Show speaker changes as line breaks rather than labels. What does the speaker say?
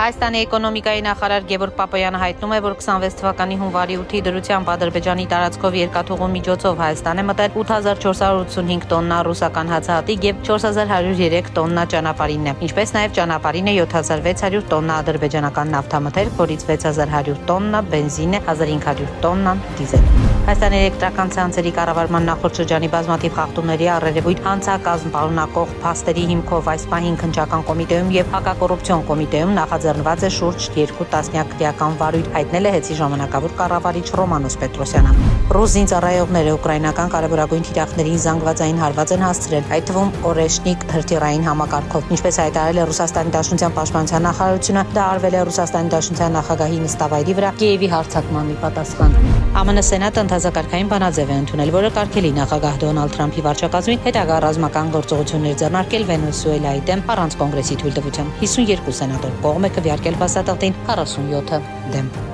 Հայաստանի էկոնոմիկայի նախարար Գևորգ Պապոյանը հայտնում է, որ 26 թվականի հունվարի 8-ի դրությամբ Ադրբեջանի տարածքով երկաթուղու միջոցով Հայաստան է մտել 8485 տոննա ռուսական հացահատիկ եւ 4103 տոննա ճանապարհին է, ինչպես նաեւ ճանապարհին է 7600 տոննա ադրբեջանական նավթամթերք, որից 6100 տոննա բենզին է, 1500 տոննա դիզել։ Հայաստանի էլեկտրական ցանցերի կառավարման նախորդ շրջանի բազմաթիվ խախտումների առերևույթ հանցակազմ պարունակող փաստերի հիմքով այս պահին քննչական կոմիտեում եւ հակակոռուպցիոն կոմիտեում նախաձեռնված է շուրջ 2 տասնյակ քրեական վարույթ, հայտնել է ՀԵՑ-ի ժամանակավոր կառավարիչ Ռոմանոս Պետրոսյանը։ Ռուս զինծառայողները ուկրաինական կարևորագույն թիրախներին զանգվածային հարված են հասցրել, այդ թվում Օրեշնիկ հրթիռային համակարգով, ինչպես հայտարարել է Ռուսաստանի Դաշնության պաշտպանության նախարարությունը, դա արվել է Ռուսաստանի Դաշնության նախագահի նստավայրի վրա Կիևի հարձակման պատասխան։ ԱՄՆ Սենատը ընդհանրակարգային բանաձև է ընդունել, որը կարգելի նախագահ Դոնալդ Թրամփի վարչակազմին հետագա ռազմական գործողություններ ձեռնարկել Վենեսուելայի դեմ առանց կոնգրեսի թույլտվության։ 52 սենատոր կողմ է քվեարկել փաստաթղթին, 47-ը դեմ։